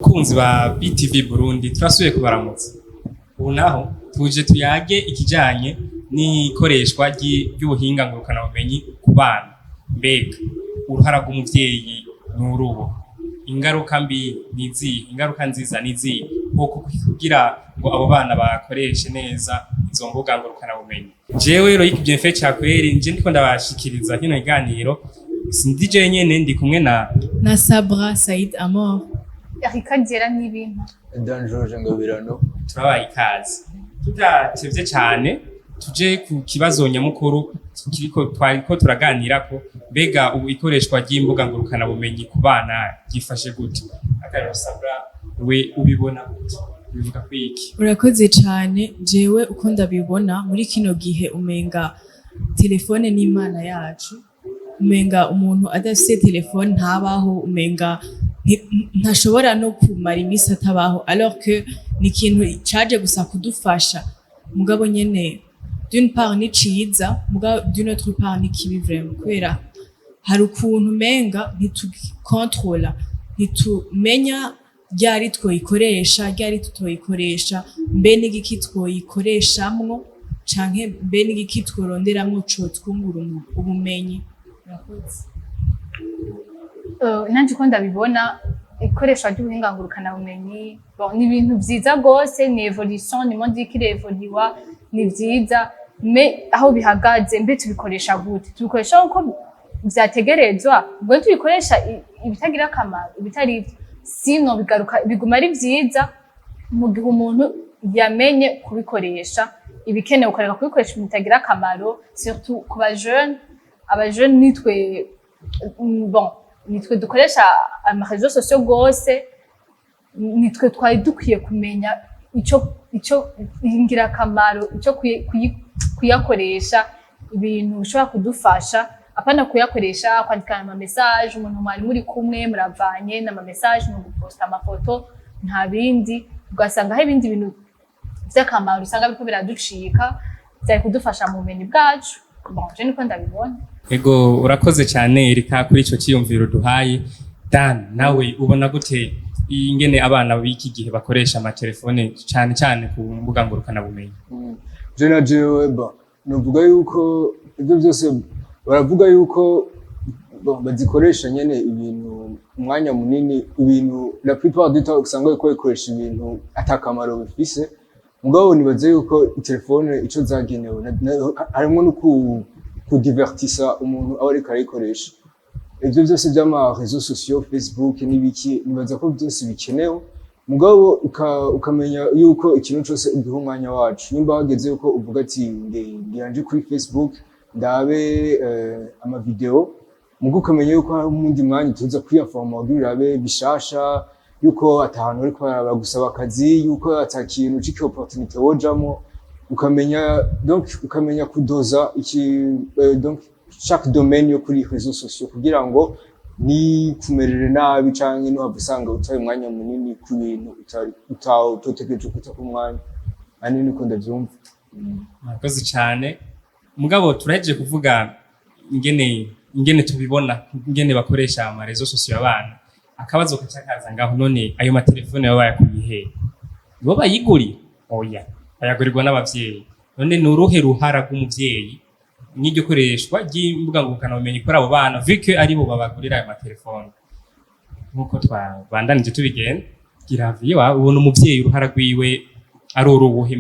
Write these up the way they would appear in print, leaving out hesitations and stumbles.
Kunzi ba BTV Burundi turasubiye kubaramutsa. Ubu naho tuje tuyage ikijanye n'ikoreshwa ry'ubuhinga ngurukana bumenyi ku bana. Mbega uruhara rw'umuvyeyi n'urubo. Ingaruka mbi nizihe, ingaruka nziza nizihe nko kugira ngo abo bana bakoreshe neza izo mbuga ngurukana bumenyi. Jewe Loic Bienfait Chakweri nje ndiko ndabashikiriza kino kiganiro. Sindi je nyene ndi kumwe na Sabra Said Amor. Erika Diera n'ibintu. Dan George Ngabirano. Turabaye ikaze. Tudatevye cyane tuje ku kibazo nyamukuru twariko turaganirako mbega ubu ikoreshwa ry'imbuga ngurukana bumenyi ku bana gifashe gute. Akarero Sabra we ubibona gute? Bivuga kwiki? Urakoze cyane. Jewe uko ndabibona muri kino gihe umenga telefone n'Imana yacu. Umenga umuntu adafite telefone ntabaho, umenga ntashobora no kumara imisi atabaho, alors que ni ikintu caje gusa kudufasha. Mugabo nyene d'une part ni ciza, mugabo d'une autre part ni kibi vraiment, kubera hari ukuntu umenga ntitukontrola, ntitumenya ryari twoyikoresha, ryari tutoyikoresha, mbe n'igiki twoyikoreshamwo canke mbe n'igiki tworonderamwo co twungura ubumenyi. Nanje uko ndabibona ikoreshwa ry'ubuhinga ngurukana bumenyi ni ibintu vyiza gose, ni evolution, ni monde ikirevoluwa, ni vyiza, me aho bihagaze mbe tubikoresha gute? Tubikoresha uko vyategerezwa, ubwo tubikoresha ibitagira akamaro, ibitari sino bigaruka biguma ari vyiza mu gihe umuntu yamenye kubikoresha ibikenewe, ukareka kubikoresha ibintu bitagira akamaro, surtout ku abajeune nitwe dukoresha amarezo sociaux gose, nitwe twari dukwiye kumenya ico ingirakamaro, ico kuyakoresha ibintu bishobora kudufasha, apana kuyakoresha kwandikana ama message, umuntu mwari muri kumwe muravanye n'ama message no guposta amafoto nta bindi, ugasanga hari ibindi bintu vy'akamaro usanga biriko biraducika byari kudufasha mu bumenyi bwacu. Je niko ndabibona. Ego urakoze cyane Erika kuri ico ciyumviro duhaye. Dan nawe ubona gute ingene abana b'iki gihe bakoresha amatelefone cyane cyane ku mbuga ngurukana bumenyi? Je na jewe novuga yuko ibyo byose baravuga yuko bazikoresha nyene ibintu umwanya munini, ibintu la plupart du temps usanga ko ikoresha ibintu atakamaro bifise. Mugabo nibaze yuko telefone ico zagenewe harimo no kudivertisa umuntu aba ariko arayikoresha. Ivyo byose by'ama réseaux sociaux, Facebook n'ibiki, nibaza ko byose bikenewe. Mugabo ukamenya yuko ikintu cyose ugiha umwanya wacu. Nimba hageze yuko uvuga ati ngiranje kuri Facebook ndabe ama video, mugo ukamenya yuko hari umundi mwanya tuza kwiyaforma urabe bishasha, yuko atahantu ariko baragusaba akazi, yuko atakintu c'iki opportunité wojamo, ukamenya kudoza donc chaque domaine yo kuri réseaux sociaux kugira ngo ni kumerere nabi canke no havusanga utaye umwanya munini ku bintu utotegereje kuta ku mwanya ani niko ndavyumva. Murakoze cyane. Mugabo turaheje kuvuga ingene tubibona, ingene bakoresha ama réseaux sociaux abana. Akabazo kacakaza ngaho, none ayo matelefone baba yakubihe bo bayiguri? Oya, bayagurirwa n'abavyeyi. None nuruhe ruhara rw'umuvyeyi n'iryo koreshwa ry'imbuga ngurukana bumenyi kuri abo bana vu que ari bo babagurira ayo matelefone? Nkuko twabandanije tubigenda giraviye ubona umuvyeyi uruhara rwiwe ari urubuhe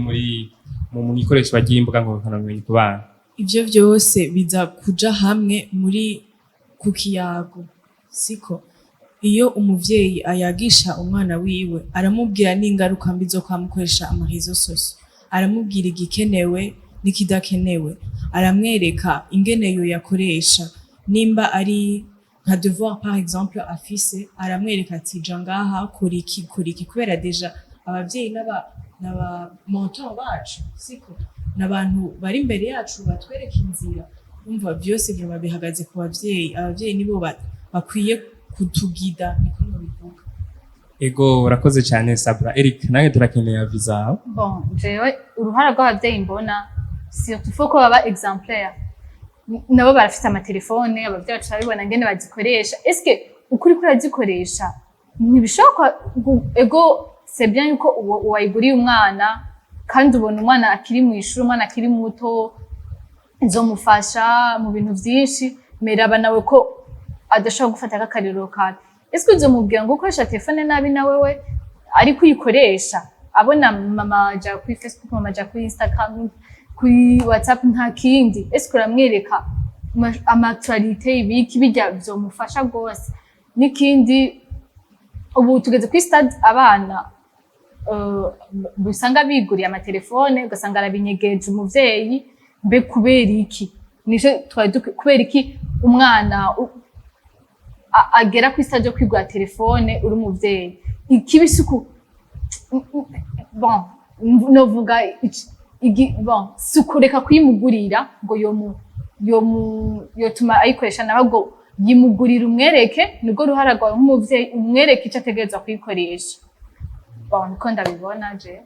mu ikoreshwa ry'imbuga ngurukana bumenyi ku bana? Ivyo vyose biza kuja hamwe muri kukiyago, siko? Iyo umuvyeyi ayagisha umwana wiwe aramubwira n'ingaruka mbi zo kwamukoresha amarezo sociaux, aramubwira igikenewe n'ikidakenewe, aramwereka ingene yo yakoresha. Nimba ari nka devoir par exemple afise, aramwereka ati ja ngaha kora iki, kubera deja abavyeyi n'aba mentor bacu, siko? N'abantu bari imbere yacu batwereka inzira. Umva byose byo bihagaze ku bavyeyi. Abavyeyi nibo bakwiye kutugida, niko bivuga. Ego urakoze cyane Sabra. Eric nawe turakeneye aviza. Jewe uruhara rw'abavyeyi mbona surtout faut ko baba exemplaire. Nabo barafite amatelefone, abavyeyi bacu babibona ngene bazikoresha. Est-ce que ukuri kurazikoresha ntibishoboka ego c'est bien yuko wayiguriye umwana kandi ubona umwana akiri mu ishuri, umwana akiri muto izomufasha mu bintu vyinshi, meraba nawe ko adashobora gufata akakariro kawe. Ese uzomubwira ngo ukoresha telefone nabi na wewe ariko uyikoresha abona mama aja kuri Facebook, mama aja kuri Instagram, kuri WhatsApp nta kindi, ese uramwereka amatualite ibiki bijya vyomufasha gose. N'ikindi ubu tugeze kuri stade abana usanga biguriye amatelefone ugasanga arabinyegeje umuvyeyi, mbe kubera iki? Nije kubera iki umwana agera kuri stade yo kwigura telefone uri umuvyeyi? Ikibisuku bon novuga bon sukureka kuyimugurira ngo yotuma ayikoresha naho ngo yimugurira umwereke, nibwo ruhara rwawe nk'umuvyeyi umwereke icyo ategerezwa kuyikoresha. Bon niko ndabibona je.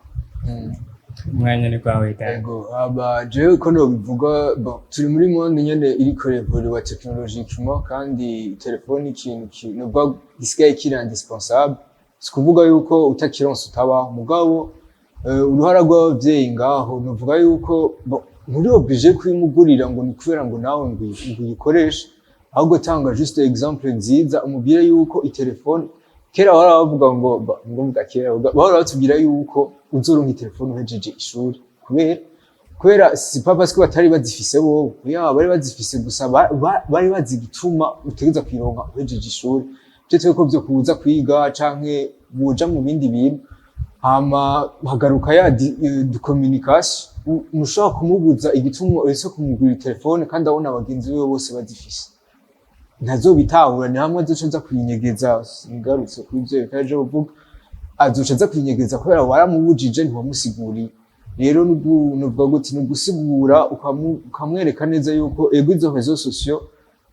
Umwanya ni gwawe da. Ego jewe ko no bivuga bon turi muri monde nyene iriko evoluer technologiquement kandi telefone ikintu no gisigaye kiri indispensable. Sikuvuga yuko utakironse utabaho mugabo uruhara rw'abavyeyi ngaho novuga yuko muri oblige kwimugurira ngo ni kubera ngo nawe ngo uyikoreshe, ahubwo tanga juste exemple nziza umubwire yuko itelefone kera baravuga ngo mvuga kera bahora batubwira yuko uzoronka itelefone uhejeje ishuri, kubera si pas parce que batari bazifise bo ya bari bazifise gusa bari bazi gituma utegeza kwironka uhejeje ishuri, byo ko byo kuza kwiga canke buja mu bindi bintu hama hagaruka ya communication mushaka kumubuza igituma ese kumugura telefone kandi abona abagenzi be bose bazifise ntazobitahura, ni hamwe azoca kwinyegeza. Ingarutse kuri ivyo bikaje uvuga azoca kwinyegeza kubera waramubujije ntiwamusiguriye. Rero nuvuga guti nugusigura ukamwereka neza yuko ego izo réseaux sociaux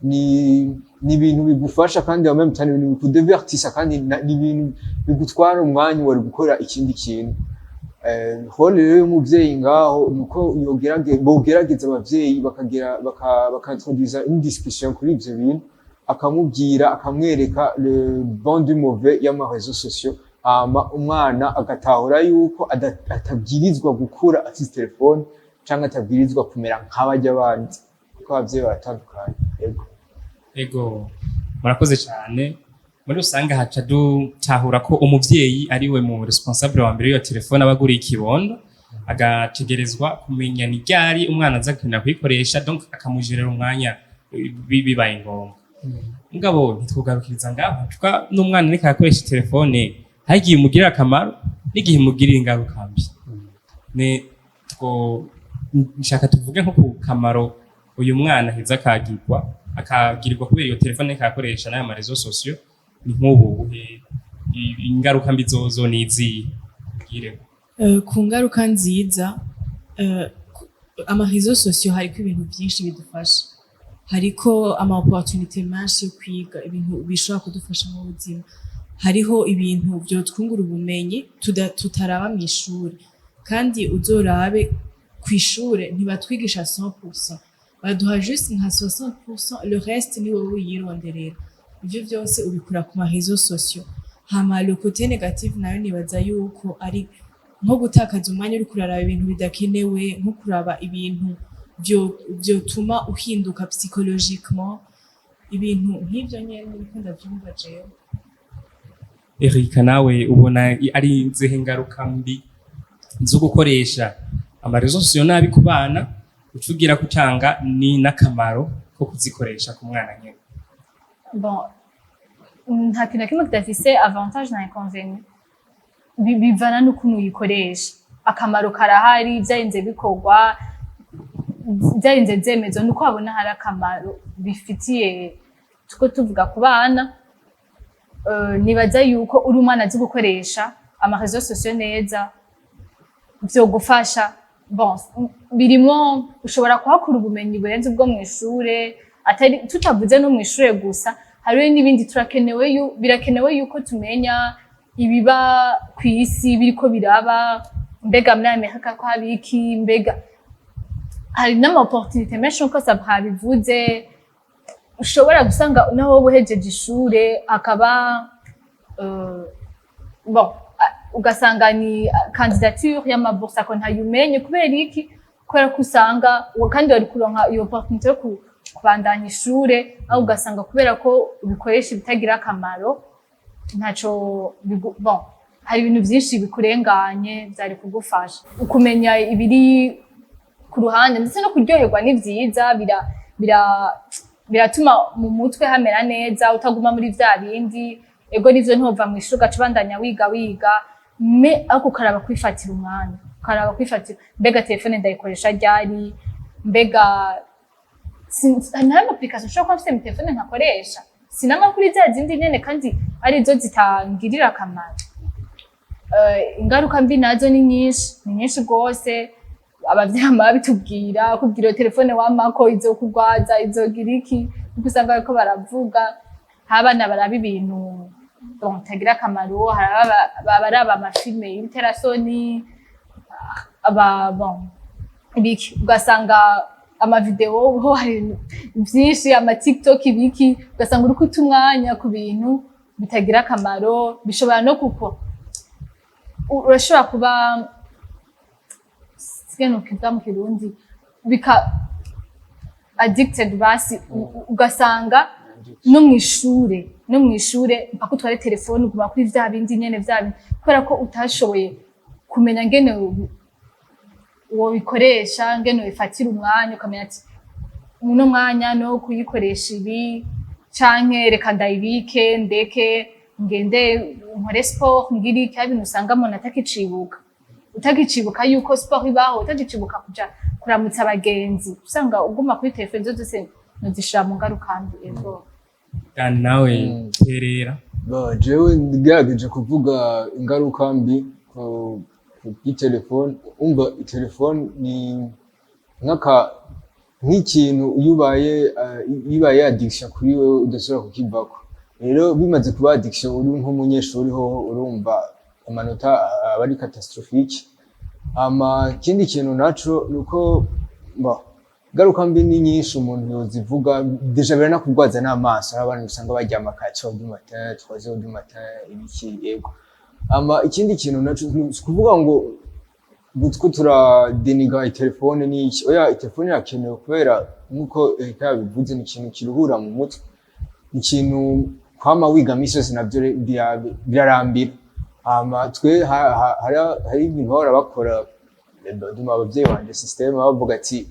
ni ibintu bigufasha kandi en même temps ibintu bikudivertisa kandi ni ibintu bigutwara umwanya wari gukora ikindi kintu. Role rero y'umuvyeyi ngaho nuko bogerageza abavyeyi bakaintroduisa une discussion kuri ivyo bintu, akamubwira akamwereka le bon du mauvais y'ama réseaux sociaux, hama umwana agatahura yuko atabwirizwa gukura afise telefone canke atabwirizwa kumera nk'abarya abandi, kuko abavyeyi baratandukanye. Ego murakoze cyane. Muri usanga haca dutahura ko umuvyeyi ari we mu responsable wa mbere yo telefone abaguriye ikibondo, agategerezwa kumenya ni ryari umwana aza kwina kuyikoresha, donc akamujirira umwanya bibaye ngombwa. Mugabo ntitwogarukiriza ngaho tuka n'umwana ariko akoresha telefone hagiye umugirira akamaro n'igihe umugirira ingaruka mbi. Ne two nshaka tuvuge nko ku kamaro uyu mwana heza akagirirwa kubera iyo telefone akakoresha n'aya marezo sociaux, ni nk'ubu ingaruka mbi zozo nizi gire. Ku ngaruka nziza amarezo sociaux hariko ibintu byinshi bidufasha, hariko ama opportunité menshi yo kwiga ibintu bishobora kudufasha mu buzima, hariho ibintu byo twungura ubumenyi tutaraba mu ishuri, kandi uzorabe ku ishure ntibatwigisha 100%, baduha juste nka 60%, le reste ni wowe uyironderera. Ivyo byose ubikura ku marezo sociaux. Hama le côté négatif nayo nibaza yuko ari nko gutakaza umwanya uri kuraraba ibintu bidakenewe, nko kuraba ibintu vyotuma uhinduka psychologiquement, ibintu nk'ivyo nyene niko ndavyumva jewe. Erika nawe ubona ari nzihe ngaruka mbi zo gukoresha amarezo sociaux nabi ku bana, ucugira kutanga ni nakamaro ko kuzikoresha ku mwana nyene? Bon, nta kintu kimwe kidafise avantage na inconvénient, bivana n'ukuntu uyikoresha. Akamaro karahari, vyarinze bikorwa, vyarinze vyemezo, nuko babona hari akamaro bifitiye tuko tuvuga ku bana. Nibaza yuko uri umwana azi gukoresha amarezo sociaux neza vyogufasha. Bon, birimo ushobora kuhakura ubumenyi burenze ubwo mu ishure, atari tutavuze no mu ishure gusa, hariho n'ibindi birakenewe yuko tumenya ibiba kw'isi biriko biraba, mbega muri Amerika ko habiki, mbega hari n'ama opportunité menshi uko Sabra bivuze. Ushobora gusanga naho uhejeje ishure akaba euh, bon ugasanga ni candidature y'amabourse ako ntayumenye kubera iki kubera ko usanga kandi wari kuronka iyo opportunité yo kubandanya ishure aho ugasanga kubera ko ubikoresha bitagira akamaro ntaco bon hari ibintu vyinshi bikurenganye vyari kugufasha ukumenya ibiri ku ruhande ndetse no kuryoherwa ni vyiza biratuma mu mutwe hamera neza utaguma muri vya bindi ego nivyo ntova mu ishuri ugaca ubandanya wiga me ariko ukaraba kwifatira umwanya ukaraba kwifatira mbega telefone ndayikoresha ryari mbega nta application ushobora kuba mfise mu telefone ntakoresha sinama kuri za zindi nyene kandi arizo zitangirira akamaro ingaruka mbi nazo ni nyinshi rwose abavyeyi babitubwira kubwira telefone wamako izokugwaza izogira iki kuko usanga bariko baravuga abana baraba ibintu tagira akamaro baraba amafilme y'ibiterasoni ibiki ugasanga amavideo ho hari vyinshi TikTok ibiki ugasanga uri kuta umwanya ku bintu bitagira akamaro bishobora no kuko urashobora kuba sigeno kiza mu Kirundi bika addicted basi ugasanga no mwishure mpaka utware telefone uguma kuri vya bindi nyene kubera ko utashoboye kumenya ngene uwo bikoresha ngene wifatira umwanya ukamenya ati muno mwanya no kuyikoresha ibi canke reka ndayibike ndeke ngende nkore sport ngiri cyabintu usanga umuntu utakicibuka yuko sport ibaho utagicibuka kuja kuramutsa abagenzi usanga uguma kuri telefone zose nozishira mu ngaruka mbi ego kandi nawe terera jewe ndigerageje kuvuga ingaruka mbi ku telefone umva telefone ni nk'ikintu yubaye addiction kuri wewe udashobora kukivako rero bimaze kuba addiction uri nk'umunyeshuri ho urumva amanota aba ari catastrophique kindi kintu naco nuko garuka mbi ni nyinshi umuntu yozivuga deja biranakugwaza n'amaso hari abantu usanga baryama ka 4 du matin 3 heures du matin ibiki yego ikindi kintu naco kuvuga ngo gutko turadeniga telefone n'iki oya telefone yakenewe kubera nkuko bivuze ni ikintu kiruhura mu mutwe ikintu kwama wiga misozi navyo birarambira twe hari ibintu bahora bakora duma abavyeyi banje systeme bavuga ati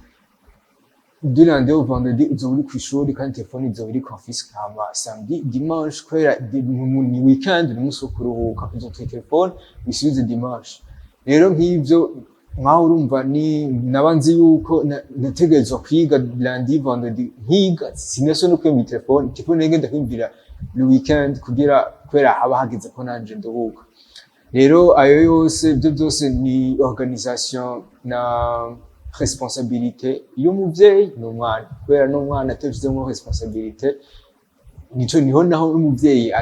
du lundi au vendredi uzoba uri kw'ishuri kandi telefone izoba iri confisque samedi dimanche kubera ni weekend ni musi wo kuruhuka uzotwara telefone wisubize dimanche rero nk'ivyo mwaho urumva naba nzi yuko nategerezwa kwiga lundi vendredi nkiga sinaso no kwimba telefone ngenda kwimvira le weekend kubera haba hageze ko nanje nduhuka rero ayo yose ibyo byose ni organisation na responsabilité y'umuvyeyi n'umwana kubera n'umwana atashizemo responsabilité niho naho umuvyeyi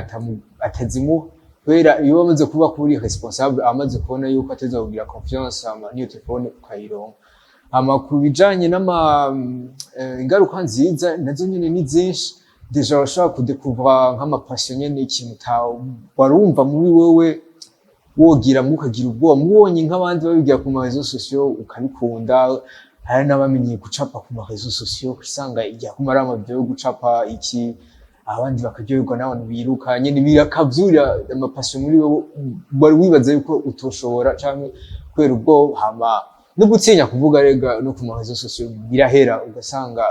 atazimuha kubera iyo bamaze kuba kuri responsable amaze kubona yuko ateza kugira confiance niyo telefone ukayironka ku bijanye ingaruka nziza nazo nyene ni zinshi deja urashobora kudekuvra nk'amapassion nyene ikintu warumva muri wewe wogira mukagira ubwoba mubonye nk'abandi babigira ku marezo sociaux ukabikunda hari n'abamenye gucapa ku marezo sociaux usanga ijya kumara amavyo yo gucapa iki abandi bakaryoherwa n'abantu biruka nyene birakavyura amapassion muri wowe bari wibaza yuko utoshobora canke kubera ubwoba no gutinya kuvuga rega no ku marezo sociaux birahera ugasanga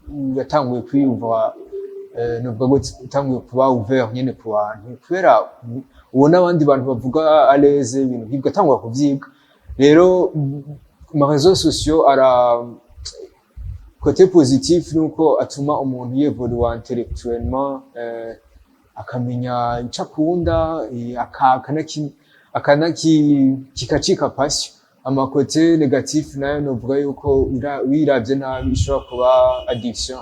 ugatanguye kwiyumva nuvuga ngo utanguye kuba ouvert nyene ku bantu kubera ubona abandi bantu bavuga à l'aise ibintu bigatangwa kuvyiga rero ma réseaux sociaux côté positif nuko atuma umuntu yevolua intellectuellement akamenya ico akunda kikacika passion amakote negatif nayo novuga yuko wiravye nabi ishobora kuba addiction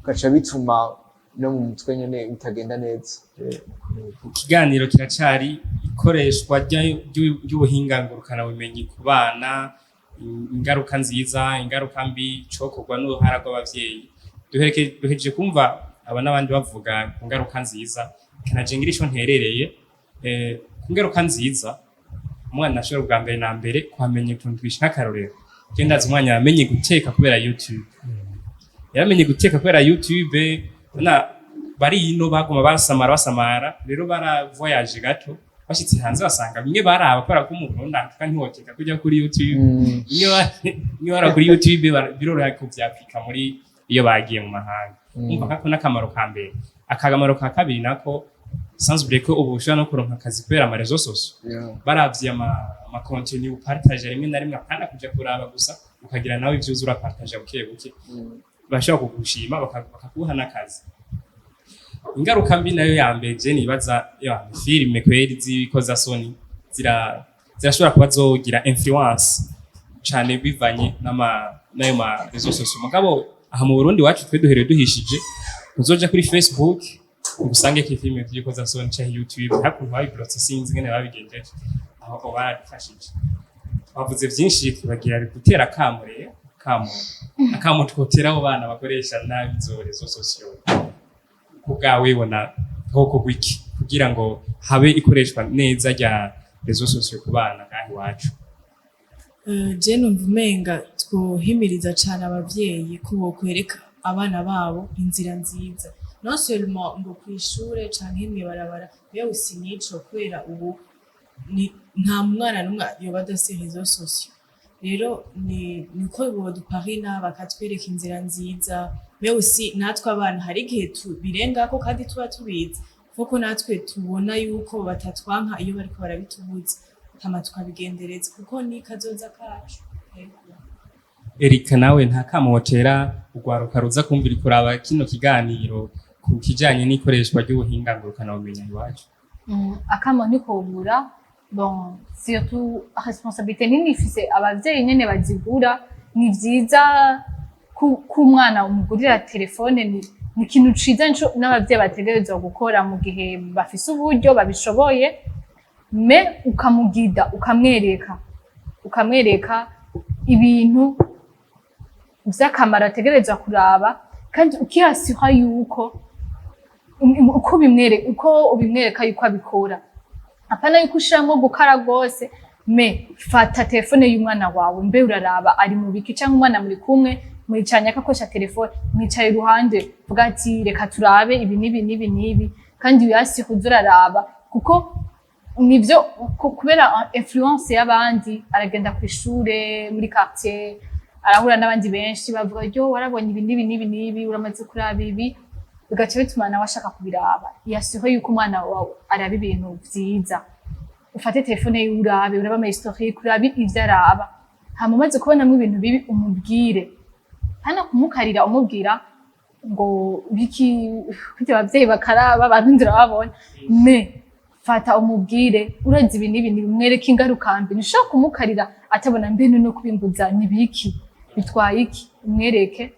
gaca bituma no mu mutwe nyene bitagenda neza ikiganiro kiracari ikoreshwa ry'ubuhinga ngurukanabumenyi ku bana ingaruka nziza ingaruka mbi cokorwa n'uruhara rw'abavyeyi duhejeje kumva aba n'abandi bavuga ingaruka nziza kanaje ngira ico nterereye ku ngaruka nziza umwana ashobora bwa mbere na mbere kuhamenya utuntu twinshi nk'akarorero je ndazi umwana yamenye guteka kubera YouTube yaramenye guteka kubera YouTube bari ino baguma basamara rero baravoyage gato bashitse hanze basanga bimwe baraba kubera ko umuntu ndatuka ntiwoteka kujya kuri YouTube bimwe bara kuri YouTube biroroha kuvyapika muri iyo bagiye mu mahanga umva kako n'akamaro ka mbere akagamaro ka kabiri nako sans ko ubu ushobora no kuronka akazi kubera ama réseaux sociaux baravye ama contenu partage rimwe na rimwe akana kuja kuraba gusa ukagira nawe ivyo uzura partage buke buke bashaka kugushima bakakuha n'akazi ingaruka mbi nayo ya mbere je nibaza filime kweri zikoza Sony zirashobora kuba zogira influence cyane bivanye nayo ma réseaux sociaux mugabo aha mu Burundi wacu twe duhereye duhishije uzoja kuri Facebook ugusange ko filime zikoza Sony cyangwa YouTube hakuntu babibrotse sinzi ngene babigenjeje aho barafashije bavuze byinshi tubagira gutera kamo twotera abo bana bakoresha nabi izo réseaux sociaux kubwawe wibona hoko gwiki kugira ngo habe ikoreshwa neza rya réseaux sociaux ku bana kandi wacu je numva umenga twohimiriza cyane abavyeyi ko bokwereka abana babo inzira nziza non seulement ngo kwishure canke mwibarabara yewe sinico kubera ubu nta mwana numwe yoba adafise réseaux sociaux rero niko boduparina bakatwereka inzira nziza mewe si natwe abana hari igihe birengako kandi tuba tubizi kuko natwe tubona yuko batatwanka iyo bariko barabitubuza hama tukabigendereza kuko ni kazoza kacu Erika nawe nta kamotera ugwaruka ruza kumvira kuraba kino kiganiro ku kijanye n'ikoreshwa ry'ubuhinga ngurukana bumenyi iwacu akamo nikobura bon surtout responsabilité nini ifise abavyeyi nyene bazigura ni vyiza ku mwana umugurira telefone ni ikintu ciza n'abavyeyi bategerezwa gukora mu gihe bafise uburyo babishoboye me ukamugida ukamwereka ibintu vy'akamaro ategerezwa kuraba kandi ukihasira yuko uko ubimwereka yuko abikora apana yuko ushiramwo gukara gose me fata telefone y'umwana wawe mbe uraraba ari mu biki canke umwana muri kumwe mwicanye akakosha telefone mwicaye iruhande vuga ati reka turabe ibi nibi kandi uyasi kuzuraraba kuko nivyo kubera influence y'abandi aragenda ku ishure muri quartier arahura n'abandi benshi bavuga yo warabonye ibi nibi uramaze kuraba ibi bigaca bituma nawe ashaka kubiraba yasiho yuko umwana wawe araba ibintu vyiza ufate telefone y'urabe uraba ama historique urabe ivyo araba hama umaze kubonamwo ibintu bibi umubwire hana kumukarira umubwira ngo biki kujya abavyeyi bakaraba abantu ndirababona me fata umubwire urazi ibi nibi mwereke ingaruka mbi nishaka kumukarira atabona mbene no kubimbuza nibiki bitwaye iki umwereke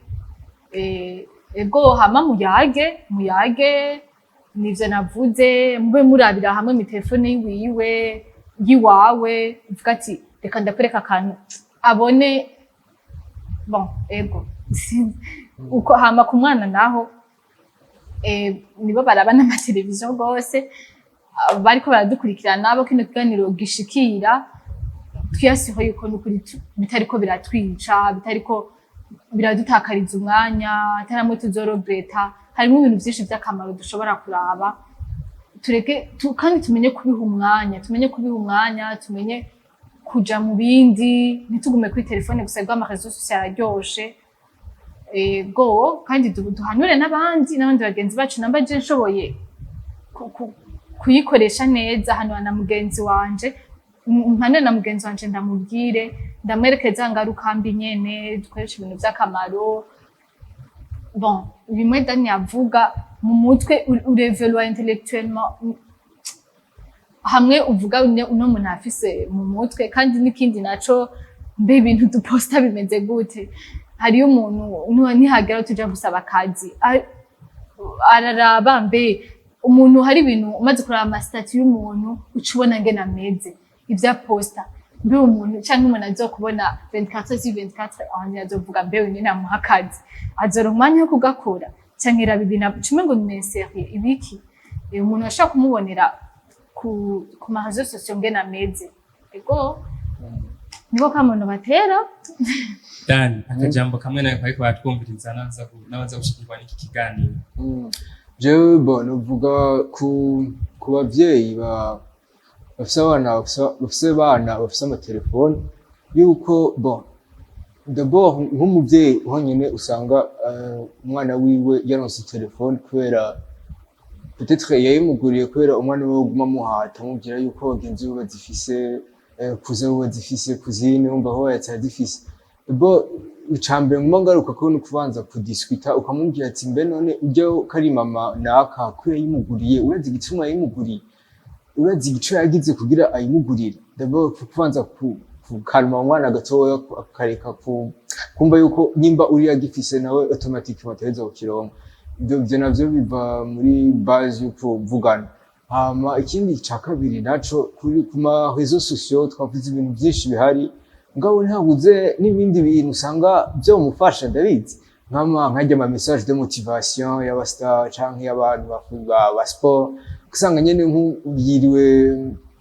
ego hama muyage nivyo navuze mube murabira hamwe mi telefone yiwawe uvuga ati reka ndakwereka akantu abone bon ego uko hama ku mwana naho nibo baraba n'amateleviziyo gose bariko baradukurikirana abo kino kiganiro gishikira twiyasiho yuko n'ukuri bitariko biratwica bitariko biradutakariza umwanya ataramwe tuzorobreta harimo ibintu byinshi by'akamaro dushobora kuraba tureke kandi tumenye kubiha umwanya tumenye kuja mu bindi ntitugume kuri telefone gusa gwa amarezo sociale aryoshe go kandi duhanure n'abandi bagenzi bacu namba je nshoboye kuyikoresha neza hano na mugenzi wanje mpanure na mugenzi wanje ndamubwire ndamwerekeza ngaruka mbi nyene dukoresha ibintu by'akamaro bon bimwe Dani avuga mu mutwe urevelwa intellectuellement hamwe uvuga uno muntu afise mu mutwe kandi n'ikindi naco mbe ibintu duposta bimeze gute hariyo umuntu nihagera tuja gusaba akazi araraba mbe umuntu hari ibintu umaze kuraba amasitati y'umuntu ucubona ngene ameze ivya posta mbe umuntu canke umuntu azokubona 24/24 ahandi azovuga mbe nyine amuha akazi azoronka umwanya wo kugakora canke raba ibintu cume ngo ni serie ibiki umuntu ashobora kumubonera ku marezo sosiyo ngene ameze ego niko kamuntu batera. Dan akajambo kamwe nayo ariko batwumviriza nabaza gushikirwa n'iki kiganiro. Jewe bon uvuga ku bavyeyi bafise abana bafise amatelefone yuko bon d'abord nk'umuvyeyi honyene usanga umwana wiwe yaronse telefone kubera peut-être yayimuguriye kubera umwana we uguma muhata amubwira yuko bagenzi be bazifise kuze we bazifise kuzine umva aho yatazifise bo icambere nguma ngaruka ko nukubanza kudiscuta ukamubwira ati mbe none ujya kari mama naka ko yayimuguriye urazi igituma yayimuguriye urazi igico yagize kugira ayimugurire d'abord kubanza kukalma umwana gatoya akareka kumva yuko nimba uri yagifise nawe automatiquement ataheza kukironka ibyo navyo biva muri base yo kuvugana. Hama ikindi ca kabiri naco kuri kuma réseaux sociaux twavuze ibintu byinshi bihari ngabo ntabuze n'ibindi bintu usanga byo mufasha ndabizi nkajya ama message de motivation y'abastar canke y'abantu bavuga ba sport kusanga nyene nk'ubwiriwe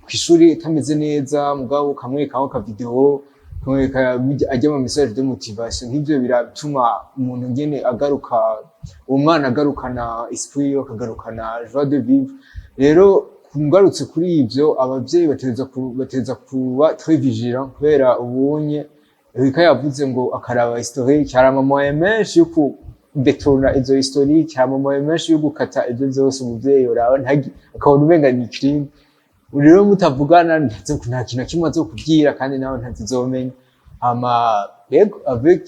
kwishuri tameze neza mugabo kamwe ka video kamwe ajya ama message de motivation nk'ivyo biratuma umuntu nyene agaruka umwana agarukana esprit yo kagarukana joie de vivre. Rero kungarutse kuri ivyo abavyeyi batereza kuba très vigilant kubera ubunye Rika yavuze ngo akaraba historique harama moye menshi yo kudetona izo historique harama moye menshi yo gukata ibyo zose umuvyeyi uraho ntagi akabona umenga ni crime. Rero mutavugana nta kintu kimwe azokubwira kandi nawe ntazizomenya ama avec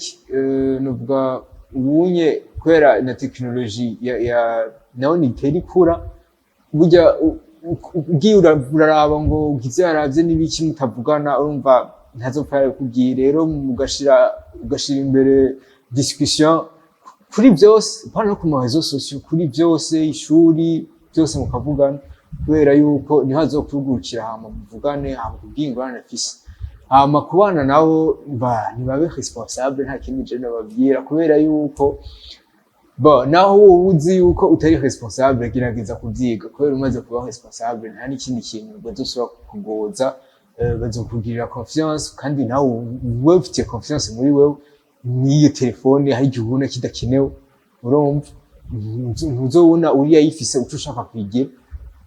nuvuga ubunye kubera na technologie ya naho ni terikura burya ugiye uraraba ngo ugize yaravye n'ibiki mutavugana urumva ntazopfa kubwira. Rero ugashira imbere discussion kuri byose pana ku marezo sosiyo kuri byose ishuri byose mukavugana kubera yuko ntihazokugurukira hama muvugane hama kubwingurana afise hama kubana nabo ntibabe responsable nta kindi je nababwira kubera yuko naho uzi yuko utari responsable gerageza kuvyiga kubera umaze kuba responsable nta n'ikindi kintu bazosubira kugoza bazokugirira confiance kandi nawe wewe ufite confiance muri wewe niyo telefone hari igihe ubona kidakenewe urumva ntuzobona uriya yifise uco ushaka kwigira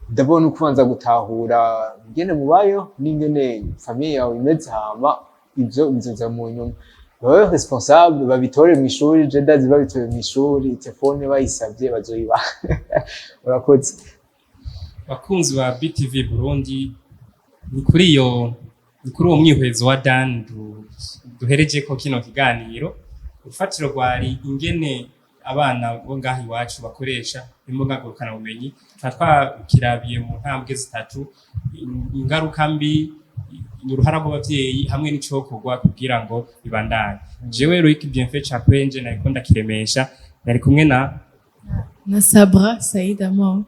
ndabona ukubanza gutahura ngene mubayo n'ingene famille yawe imeze hama ivyo bizoza mu nyuma babe responsable babitore mu ishuri je ndazi babitore mu ishuri telefone bayisavye bazoyiba. Urakoze bakunzi ba BTV Burundi ni kuri uwo mwihwezo wa Dan duhereje ko kino kiganiro urufatiro rwari ingene abana bo ngaho iwacu bakoresha imbuga ngurukanabumenyi twakirabiye mu ntambwe zitatu ingaruka mbi uruhara rw'abavyeyi hamwe n'icokorwa kugira ngo bibandanye. Jewe Loic Bienfait Chakwenje nariko ndakiremesha nari kumwe na Sabra Said Amor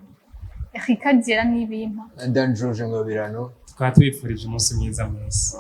Rika Diera Nibimpa Dan George Ngabirano twatwifurije umunsi mwiza mwese.